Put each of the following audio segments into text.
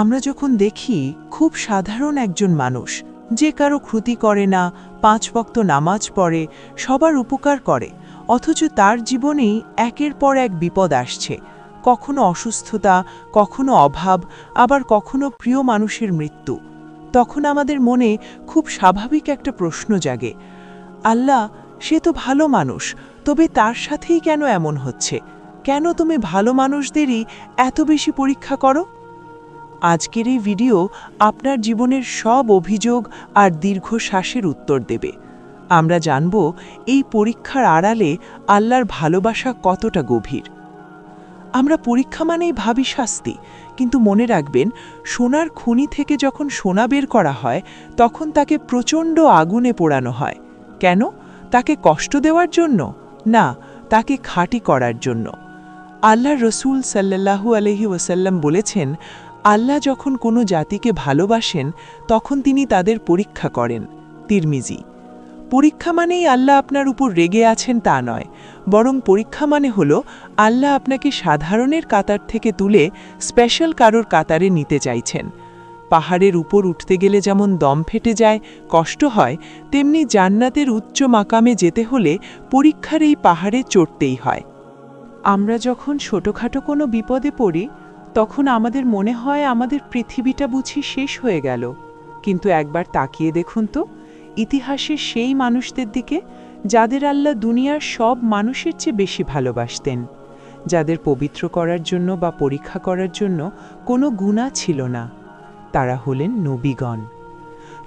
আমরা যখন দেখি খুব সাধারণ একজন মানুষ যে কারো ক্ষতি করে না, 5 ওয়াক্ত নামাজ পড়ে, সবার উপকার করে, অথচ তার জীবনেই একের পর এক বিপদ আসছে, কখনো অসুস্থতা, কখনো অভাব, আবার কখনো প্রিয় মানুষের মৃত্যু, তখন আমাদের মনে খুব স্বাভাবিক একটা প্রশ্ন জাগে, আল্লাহ, সে তো ভালো মানুষ, তবে তার সাথেই কেন এমন হচ্ছে? কেন তুমি ভালো মানুষদেরই এত বেশি পরীক্ষা করো? আজকের এই ভিডিও আপনার জীবনের সব অভিযোগ আর দীর্ঘশ্বাসের উত্তর দেবে। আমরা জানব এই পরীক্ষার আড়ালে আল্লাহর ভালোবাসা কতটা গভীর। আমরা পরীক্ষা মানেই ভাবি শাস্তি, কিন্তু মনে রাখবেন, সোনার খনি থেকে যখন সোনা বের করা হয় তখন তাকে প্রচণ্ড আগুনে পোড়ানো হয়। কেন? তাকে কষ্ট দেওয়ার জন্য? না, তাকে খাঁটি করার জন্য। আল্লাহর রসূল সাল্লাল্লাহু আলাইহি ওয়াসাল্লাম বলেছেন, আল্লাহ যখন কোনো জাতিকে ভালোবাসেন তখন তিনি তাদের পরীক্ষা করেন। তিরমিজি। পরীক্ষা মানেই আল্লাহ আপনার উপর রেগে আছেন তা নয়, বরং পরীক্ষা মানে হলো আল্লাহ আপনাকে সাধারণের কাতার থেকে তুলে স্পেশাল কারোর কাতারে নিতে চাইছেন। পাহাড়ের উপর উঠতে গেলে যেমন দম ফেটে যায়, কষ্ট হয়, তেমনি জান্নাতের উচ্চ মাকামে যেতে হলে পরীক্ষার এই পাহাড়ে চড়তেই হয়। আমরা যখন ছোটখাটো কোনো বিপদে পড়ি তখন আমাদের মনে হয় আমাদের পৃথিবীটা বুঝি শেষ হয়ে গেল, কিন্তু একবার তাকিয়ে দেখুন তো ইতিহাসের সেই মানুষদের দিকে যাদের আল্লাহ দুনিয়ার সব মানুষের চেয়ে বেশি ভালোবাসতেন, যাদের পবিত্র করার জন্য বা পরীক্ষা করার জন্য কোনো গুনাহ ছিল না। তারা হলেন নবীগণ।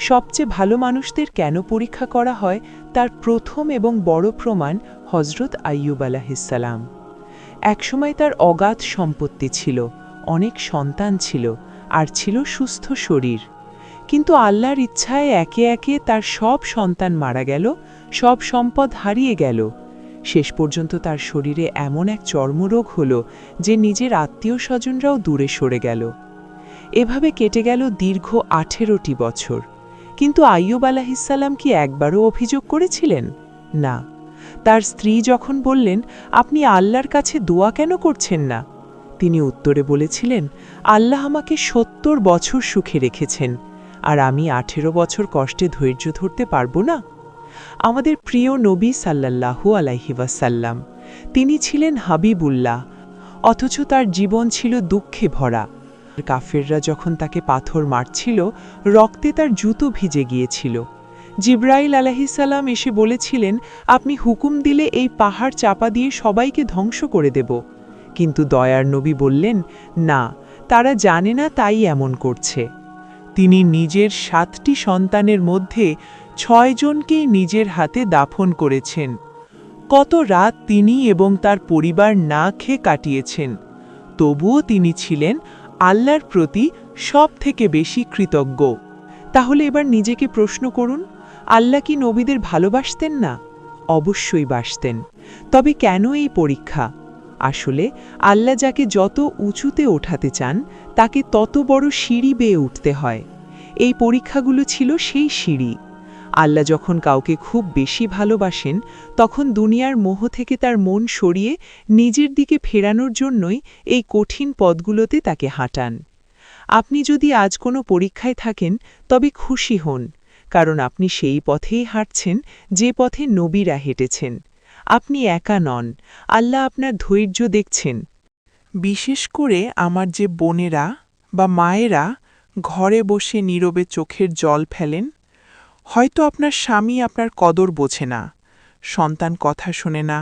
সবচেয়ে ভালো মানুষদের কেন পরীক্ষা করা হয় তার প্রথম এবং বড় প্রমাণ হযরত আইয়ুব আলাইহিসসালাম। একসময় তার অগাধ সম্পত্তি ছিল, অনেক সন্তান ছিল, আর ছিল সুস্থ শরীর। কিন্তু আল্লাহর ইচ্ছায় একে একে তার সব সন্তান মারা গেল, সব সম্পদ হারিয়ে গেল। শেষ পর্যন্ত তার শরীরে এমন এক চর্মরোগ হল যে নিজের আত্মীয় স্বজনরাও দূরে সরে গেল। এভাবে কেটে গেল দীর্ঘ 18টি বছর। কিন্তু আইয়ুব আলাইহিসসালাম কি একবারও অভিযোগ করেছিলেন? না। তার স্ত্রী যখন বললেন, আপনি আল্লাহর কাছে দোয়া কেন করছেন না? তিনি উত্তরে বলেছিলেন, আল্লাহ আমাকে 70 বছর সুখে রেখেছেন, আর আমি 18 বছর কষ্টে ধৈর্য ধরতে পারবো না? আমাদের প্রিয় নবী সাল্লাল্লাহু আলাইহি ওয়াসাল্লাম, তিনি ছিলেন হাবিবুল্লাহ, অথচ তার জীবন ছিল দুঃখে ভরা। কাফেররা যখন তাকে পাথর মারছিল, রক্তে তার জুতো ভিজে গিয়েছিল। জিবরাইল আলাইহিসসালাম এসে বলেছিলেন, আপনি হুকুম দিলে এই পাহাড় চাপা দিয়ে সবাইকে ধ্বংস করে দেব। কিন্তু দয়ার নবী বললেন, না, তারা জানে না তাই এমন করছে। তিনি নিজের 7টি সন্তানের মধ্যে 6 জনকেই নিজের হাতে দাফন করেছেন। কত রাত তিনি এবং তার পরিবার না খেয়ে কাটিয়েছেন, তবুও তিনি ছিলেন আল্লাহর প্রতি সবথেকে বেশি কৃতজ্ঞ। তাহলে এবার নিজেকে প্রশ্ন করুন, আল্লাহ কি নবীদের ভালোবাসতেন না? অবশ্যই বাসতেন। তবে কেন এই পরীক্ষা? আসলে আল্লাহ যাকে যত উঁচুতে ওঠাতে চান তাকে তত বড় সিঁড়ি বেয়ে উঠতে হয়। এই পরীক্ষাগুলো ছিল সেই সিঁড়ি। আল্লাহ যখন কাউকে খুব বেশি ভালোবাসেন তখন দুনিয়ার মোহ থেকে তার মন সরিয়ে নিজের দিকে ফেরানোর জন্যই এই কঠিন পথগুলোতে তাকে হাঁটান। আপনি যদি আজ কোনো পরীক্ষায় থাকেন তবে খুশি হন, কারণ আপনি সেই পথেই হাঁটছেন যে পথে নবীরা হেঁটেছেন। আপনি একা নন, আল্লাহ আপনার ধৈর্য দেখছেন। বিশেষ করে আমার যে বোনেরা বা মায়েরা ঘরে বসে নীরবে চোখের জল ফেলেন, হয়তো আপনার স্বামী আপনার কদর বোঝে না, সন্তান কথা শোনে না,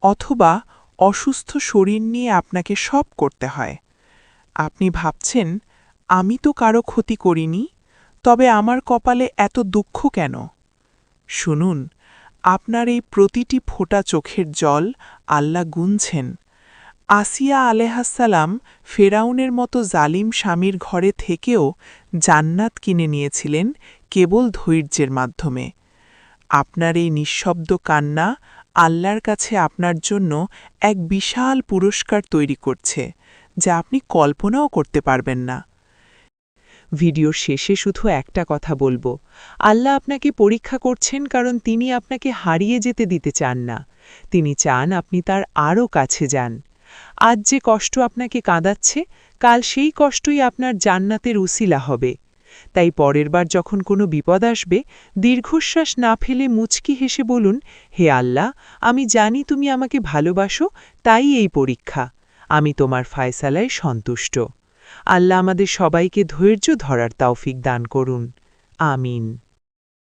অথবা অসুস্থ শরীর নিয়ে আপনাকে সব করতে হয়। আপনি ভাবছেন, আমি তো কারো ক্ষতি করিনি, তবে আমার কপালে এত দুঃখ কেন? শুনুন, আপনার এই প্রতিটি ফোঁটা চোখের জল আল্লাহ গুনছেন। আসিয়া আলাইহিসসালাম ফেরাউনের মতো জালিম স্বামীর ঘরে থেকেও জান্নাত কিনে নিয়েছিলেন কেবল ধৈর্যের মাধ্যমে। আপনার এই নিঃশব্দ কান্না আল্লাহর কাছে আপনার জন্য এক বিশাল পুরস্কার তৈরি করছে, যা আপনি কল্পনাও করতে পারবেন না। ভিডিওর শেষে শুধু একটা কথা বলবো, আল্লাহ আপনাকে পরীক্ষা করছেন কারণ তিনি আপনাকে হারিয়ে যেতে দিতে চান না। তিনি চান আপনি তার আরও কাছে যান। আজ যে কষ্ট আপনাকে কাঁদাচ্ছে, কাল সেই কষ্টই আপনার জান্নাতের উসিলা হবে। তাই পরের বার যখন কোনো বিপদ আসবে, দীর্ঘশ্বাস না ফেলে মুচকি হেসে বলুন, হে আল্লাহ, আমি জানি তুমি আমাকে ভালোবাসো, তাই এই পরীক্ষা। আমি তোমার ফায়সালায় সন্তুষ্ট। আল্লাহ আমাদের সবাইকে ধৈর্য ধরার তৌফিক দান করুন। আমিন।